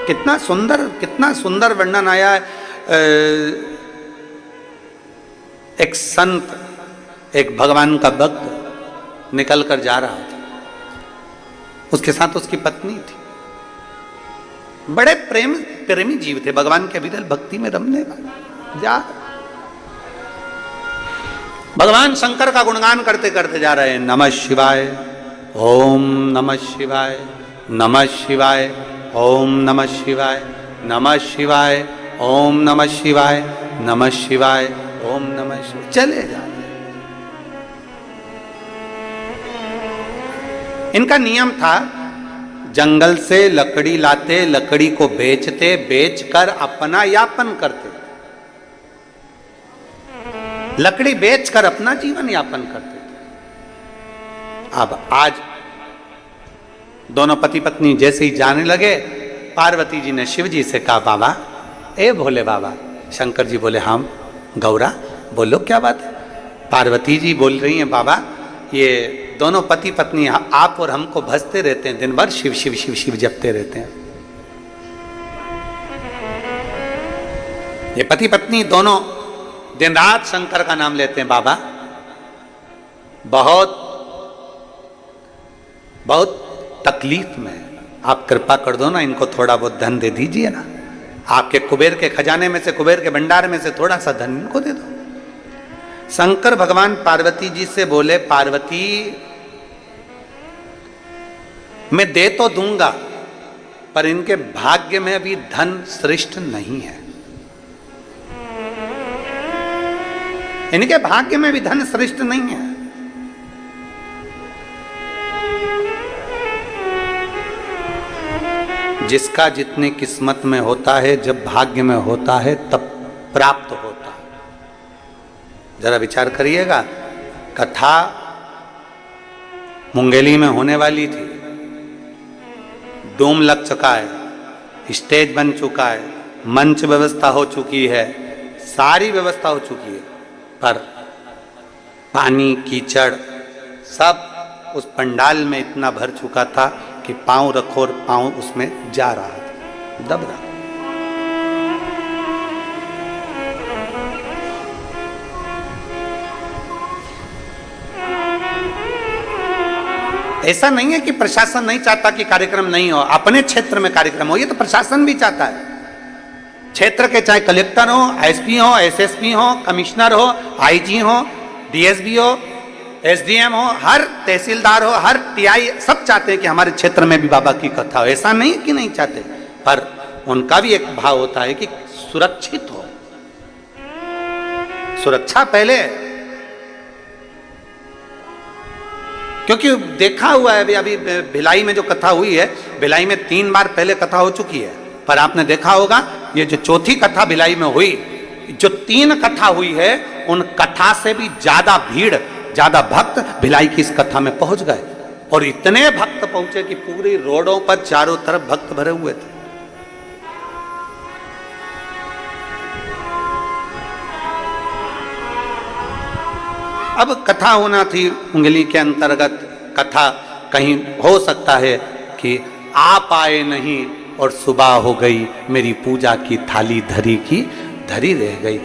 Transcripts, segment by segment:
कितना सुंदर वर्णन आया है। एक संत, एक भगवान का भक्त निकल कर जा रहा था, उसके साथ उसकी पत्नी थी। बड़े प्रेमी जीव थे, भगवान के विरल भक्ति में रमने वाले। जा भगवान शंकर का गुणगान करते करते जा रहे हैं। नमः शिवाय, ओम नमः शिवाय, नमः शिवाय, ओम नमः शिवाय, नमः शिवाय, ओम नमः शिवाय, नमः शिवाय, ओम नमः शिवाय। चले जा। इनका नियम था, जंगल से लकड़ी लाते, लकड़ी को बेचते, बेचकर अपना यापन करते, लकड़ी बेचकर अपना जीवन यापन करते थे। अब आज दोनों पति पत्नी जैसे ही जाने लगे, पार्वती जी ने शिव जी से कहा, बाबा, ए भोले बाबा। शंकर जी बोले, हाँ गौरा बोलो, क्या बात है। पार्वती जी बोल रही हैं, बाबा ये दोनों पति पत्नी आप और हमको भजते रहते हैं, दिन भर शिव शिव शिव शिव जपते रहते हैं। ये पति पत्नी दोनों दिन रात शंकर का नाम लेते हैं। बाबा बहुत तकलीफ में, आप कृपा कर दो ना, इनको थोड़ा बहुत धन दे दीजिए ना, आपके कुबेर के खजाने में से, कुबेर के भंडार में से थोड़ा सा धन इनको दे दो। शंकर भगवान पार्वती जी से बोले, पार्वती मैं दे तो दूंगा, पर इनके भाग्य में अभी धन श्रेष्ठ नहीं है, इनके भाग्य में भी धन श्रेष्ठ नहीं है। जिसका जितनी किस्मत में होता है, जब भाग्य में होता है तब प्राप्त होता है। जरा विचार करिएगा, कथा मुंगेली में होने वाली थी, डोम लग चुका है, स्टेज बन चुका है, मंच व्यवस्था हो चुकी है, सारी व्यवस्था हो चुकी है, पर पानी कीचड़ सब उस पंडाल में इतना भर चुका था कि पांव रखो और पांव उसमें जा रहा था, दब रहा। ऐसा नहीं है कि प्रशासन नहीं चाहता कि कार्यक्रम नहीं हो, अपने क्षेत्र में कार्यक्रम हो, ये तो प्रशासन भी चाहता है। क्षेत्र के चाहे कलेक्टर हो, एसपी हो, एसएसपी हो, कमिश्नर हो, आईजी हो, डीएसपी हो, एसडीएम हो, हर तहसीलदार हो, हर टीआई, सब चाहते हैं कि हमारे क्षेत्र में भी बाबा की कथा हो। ऐसा नहीं कि नहीं चाहते, पर उनका भी एक भाव होता है कि सुरक्षित हो, सुरक्षा पहले। क्योंकि देखा हुआ है, अभी भिलाई में जो कथा हुई है, भिलाई में 3 बार पहले कथा हो चुकी है, पर आपने देखा होगा ये जो चौथी कथा भिलाई में हुई, जो 3 कथा हुई है, उन कथा से भी ज्यादा भीड़, ज्यादा भक्त भिलाई की इस कथा में पहुंच गए, और इतने भक्त पहुंचे कि पूरी रोडों पर चारों तरफ भक्त भरे हुए थे। अब कथा होना थी उंगली के अंतर्गत, कथा कहीं हो सकता है कि आप आए नहीं और सुबह हो गई, मेरी पूजा की थाली धरी की धरी रह गई।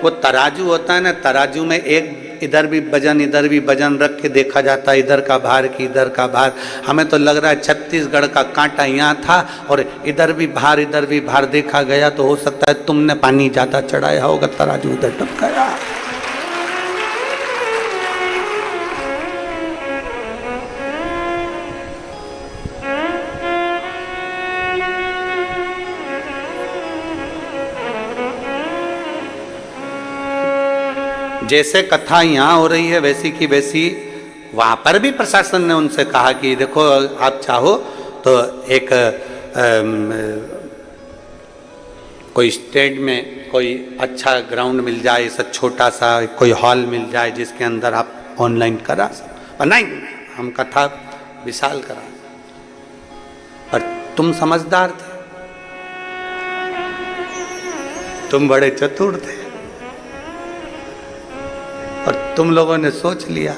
वो तराजू होता है ना, तराजू में एक इधर भी वजन रख के देखा जाता है, इधर का भार की इधर का भार। हमें तो लग रहा है छत्तीसगढ़ का कांटा यहाँ था और इधर भी भार देखा गया, तो हो सकता है तुमने पानी ज्यादा चढ़ाया होगा, तराजू इधर टपकाया। जैसे कथा यहाँ हो रही है वैसी की वैसी वहाँ पर भी प्रशासन ने उनसे कहा कि देखो आप चाहो तो एक कोई स्टेट में कोई अच्छा ग्राउंड मिल जाए, ऐसा छोटा सा कोई हॉल मिल जाए जिसके अंदर आप ऑनलाइन करा सकते, और नहीं हम कथा विशाल करा। पर तुम समझदार थे, तुम बड़े चतुर थे, और तुम लोगों ने सोच लिया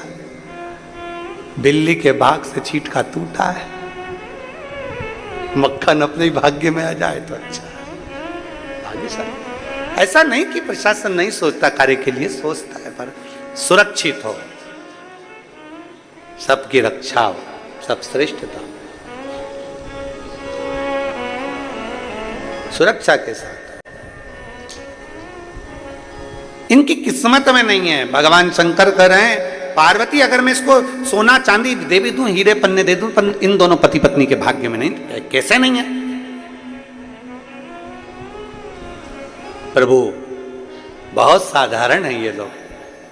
बिल्ली के बाग से छींटका टूटा है, मक्खन अपने ही भाग्य में आ जाए तो अच्छा है, भाग्यशाली। ऐसा नहीं कि प्रशासन नहीं सोचता, कार्य के लिए सोचता है, पर सुरक्षित हो, सबकी रक्षा हो, सब श्रेष्ठता, सुरक्षा के साथ। इनकी किस्मत में नहीं है। भगवान शंकर कह रहे हैं पार्वती अगर मैं इसको सोना चांदी दे भी दूं, हीरे पन्ने दे दूं, पर इन दोनों पति पत्नी के भाग्य में नहीं। कैसे नहीं है प्रभु? बहुत साधारण है ये लोग,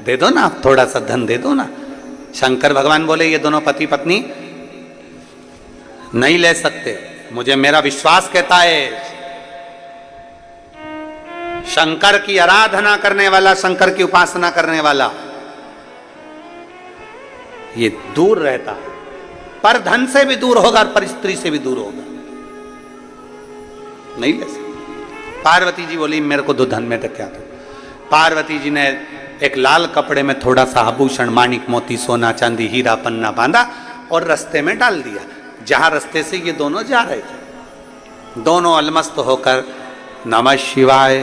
दे दो ना, थोड़ा सा धन दे दो ना। शंकर भगवान बोले ये दोनों पति पत्नी नहीं ले सकते, मुझे मेरा विश्वास कहता है शंकर की आराधना करने वाला, शंकर की उपासना करने वाला ये दूर रहता है, पर धन से भी दूर होगा और पर स्त्री से भी दूर होगा, नहीं ले सकते। पार्वती जी बोली मेरे को दो धन में तो क्या दो। पार्वती जी ने एक लाल कपड़े में थोड़ा सा आभूषण, माणिक मोती, सोना चांदी, हीरा पन्ना बांधा और रास्ते में डाल दिया। जहां रास्ते से ये दोनों जा रहे थे, दोनों अलमस्त होकर नमः शिवाय,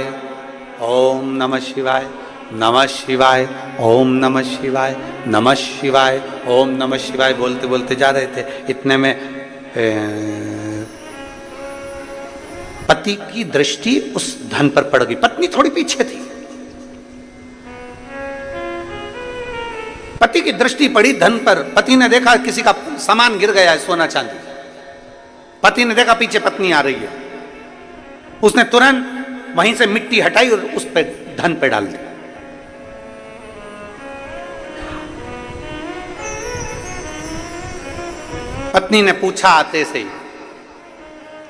ओम नमः शिवाय, नमः शिवाय, ओम नमः शिवाय, नमः शिवाय, ओम नमः शिवाय बोलते बोलते जा रहे थे। इतने में पति की दृष्टि उस धन पर पड़ गई। पत्नी थोड़ी पीछे थी, पति की दृष्टि पड़ी धन पर। पति ने देखा किसी का सामान गिर गया है, सोना चांदी। पति ने देखा पीछे पत्नी आ रही है, उसने तुरंत वहीं से मिट्टी हटाई और उस पे धन पे डाल दी। पत्नी ने पूछा आते से ही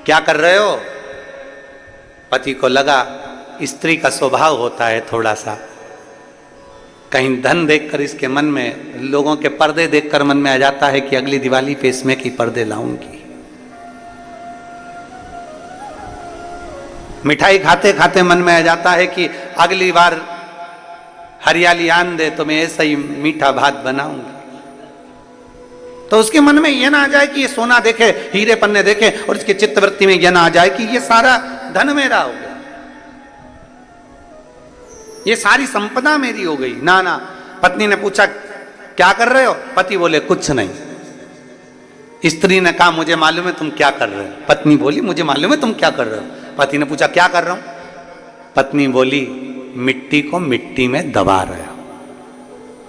क्या कर रहे हो? पति को लगा स्त्री का स्वभाव होता है थोड़ा सा, कहीं धन देखकर इसके मन में, लोगों के पर्दे देखकर मन में आ जाता है कि अगली दिवाली पे इसमें की पर्दे लाऊंगी। मिठाई खाते खाते मन में आ जाता है कि अगली बार हरियाली आन दे तो मैं ऐसा ही मीठा भात बनाऊंगी। तो उसके मन में यह ना आ जाए कि ये सोना देखे, हीरे पन्ने देखे और इसके चित्तवृत्ति में यह ना आ जाए कि ये सारा धन मेरा हो गया, ये सारी संपदा मेरी हो गई। ना ना। पत्नी ने पूछा क्या कर रहे हो? पति बोले कुछ नहीं। स्त्री ने कहा मुझे मालूम है तुम क्या कर रहे हो। पत्नी बोली मुझे मालूम है तुम क्या कर रहे हो। पति ने पूछा क्या कर रहा हूं? पत्नी बोली मिट्टी को मिट्टी में दबा रहे हो।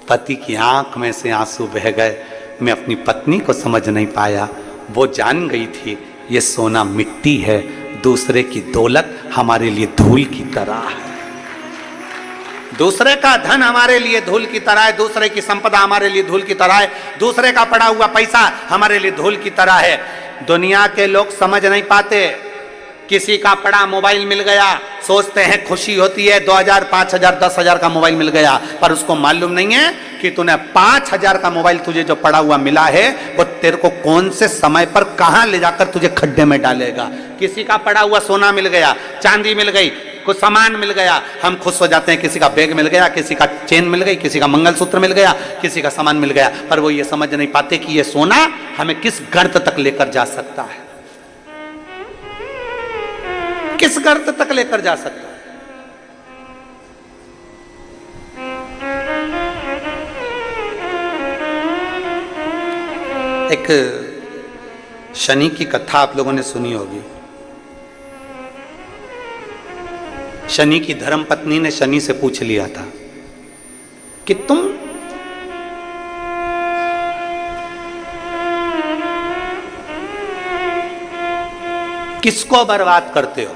पति की आंख में से आंसू बह गए। मैं अपनी पत्नी को समझ नहीं पाया, वो जान गई थी ये सोना मिट्टी है, दूसरे की दौलत हमारे लिए धूल की तरह है, दूसरे का धन हमारे लिए धूल की तरह है, दूसरे की संपदा हमारे लिए धूल की तरह है, दूसरे का पड़ा हुआ पैसा हमारे लिए धूल की तरह है। दुनिया के लोग समझ नहीं पाते। किसी का पड़ा मोबाइल मिल गया, सोचते हैं खुशी होती है, 2000, 5000, 10,000 का मोबाइल मिल गया, पर उसको मालूम नहीं है कि तूने 5000 का मोबाइल तुझे जो पड़ा हुआ मिला है वो तेरे को कौन से समय पर कहां ले जाकर तुझे खड्डे में डालेगा। किसी का पड़ा हुआ सोना मिल गया, चांदी मिल गई, कुछ सामान मिल गया, हम खुश हो जाते हैं। किसी का बैग मिल गया, किसी का चेन मिल गई, किसी का मंगलसूत्र मिल गया, किसी का सामान मिल गया, पर वो ये समझ नहीं पाते कि ये सोना हमें किस गर्त तक लेकर जा सकता है, किस गर्त तक लेकर जा सकता है। एक शनि की कथा आप लोगों ने सुनी होगी। शनि की धर्मपत्नी ने शनि से पूछ लिया था कि तुम किसको बर्बाद करते हो?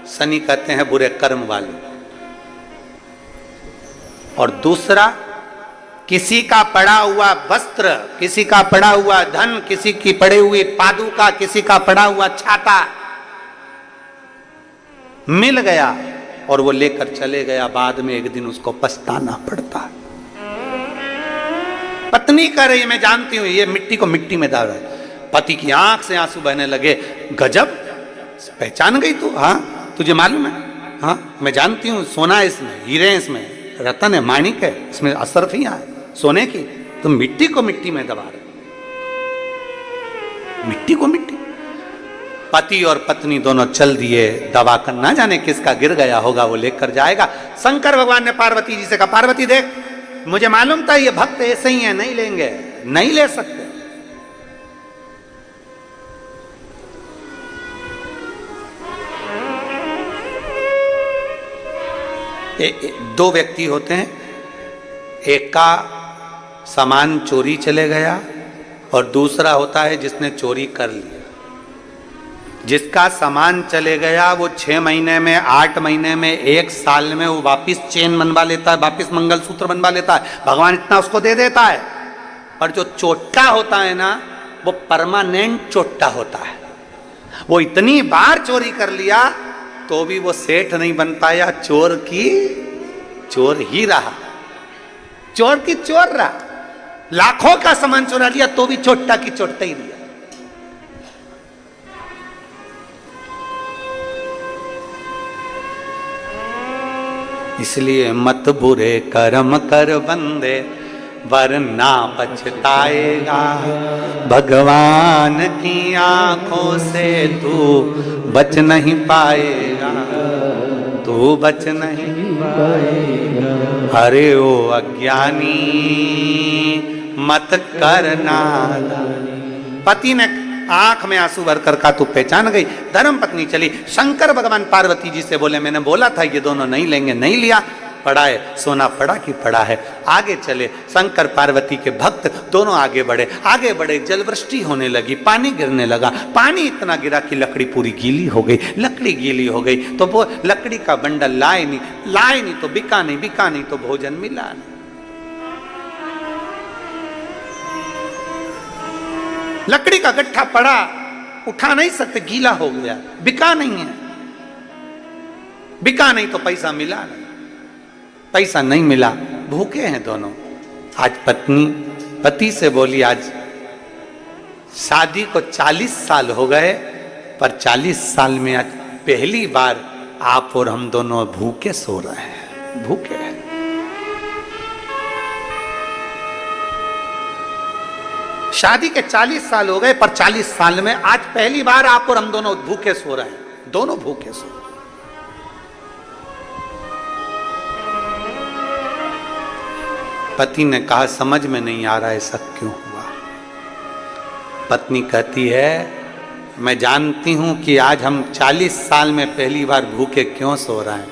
शनि कहते हैं बुरे कर्म वाले। और दूसरा, किसी का पड़ा हुआ वस्त्र, किसी का पड़ा हुआ धन, किसी की पड़ी हुई पादुका, किसी का पड़ा हुआ छाता मिल गया और वो लेकर चले गया, बाद में एक दिन उसको पछताना पड़ता है। पत्नी कह रही मैं जानती हूं ये मिट्टी को मिट्टी में डाल रहा है। पति की आंख से आंसू बहने लगे। गजब, पहचान गई तू? हाँ तुझे मालूम है? हाँ मैं जानती हूँ, सोना है इसमें, हीरे हैं इसमें, रतन है, माणिक है, इसमें असरफियां है सोने की। तुम मिट्टी को मिट्टी में दबा रहे, मिट्टी को मिट्टी। पति और पत्नी दोनों चल दिए दवा कर, ना जाने किसका गिर गया होगा, वो लेकर जाएगा। शंकर भगवान ने पार्वती जी से कहा, पार्वती देख, मुझे मालूम था ये भक्त ऐसे ही है, नहीं लेंगे, नहीं ले सकते। दो व्यक्ति होते हैं, एक का सामान चोरी चले गया और दूसरा होता है जिसने चोरी कर लिया। जिसका सामान चले गया वो 6 महीने में, 8 महीने में, 1 साल में वो वापिस चेन बनवा लेता है, वापिस मंगलसूत्र बनवा लेता है, भगवान इतना उसको दे देता है। और जो चोट्टा होता है ना, वो परमानेंट चोट्टा होता है। वो इतनी बार चोरी कर लिया तो भी वो सेठ नहीं बन पाया, चोर की चोर ही रहा, चोर की चोर रहा। लाखों का सामान चुरा लिया तो भी चोट्टा की चोट्टा ही लिया। इसलिए मत बुरे कर्म कर बंदे, वरना पछताएगा। भगवान की आंखों से तू बच नहीं पाएगा, तू बच नहीं पाएगा। अरे ओ अज्ञानी मत करना। पति ने आंख में आंसू भरकर कहा, तू पहचान गई। धर्म पत्नी चली। शंकर भगवान पार्वती जी से बोले, मैंने बोला था ये दोनों नहीं लेंगे, नहीं लिया। पड़ा है, सोना पड़ा कि पड़ा है। आगे चले। शंकर पार्वती के भक्त दोनों आगे बढ़े, आगे बढ़े। जलवृष्टि होने लगी, पानी गिरने लगा। पानी इतना गिरा कि लकड़ी पूरी गीली हो गई। लकड़ी गीली हो गई तो वो लकड़ी का बंडल लाए नहीं तो बिका नहीं तो भोजन मिला नहीं। लकड़ी का गट्ठा पड़ा, उठा नहीं सकते, गीला हो गया, बिका नहीं है। बिका नहीं तो पैसा मिला नहीं, पैसा नहीं मिला, भूखे हैं दोनों। आज पत्नी पति से बोली, आज शादी को 40 साल हो गए, पर 40 साल में आज पहली बार आप और हम दोनों भूखे सो रहे हैं, भूखे हैं। शादी के 40 साल हो गए, पर 40 साल में आज पहली बार आप और हम दोनों भूखे सो रहे हैं, दोनों भूखे सो रहे हैं। पति ने कहा, समझ में नहीं आ रहा ऐसा क्यों हुआ। पत्नी कहती है, मैं जानती हूं कि आज हम 40 साल में पहली बार भूखे क्यों सो रहे हैं।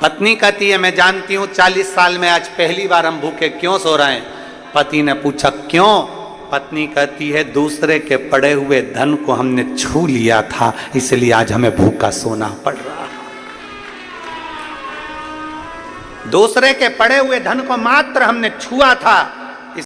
पत्नी कहती है, मैं जानती हूं 40 साल में आज पहली बार हम भूखे क्यों सो रहे हैं। पति ने पूछा, क्यों? पत्नी कहती है, दूसरे के पड़े हुए धन को हमने छू लिया था, इसलिए आज हमें भूखा सोना पड़ रहा है। दूसरे के पड़े हुए धन को मात्र हमने छुआ था,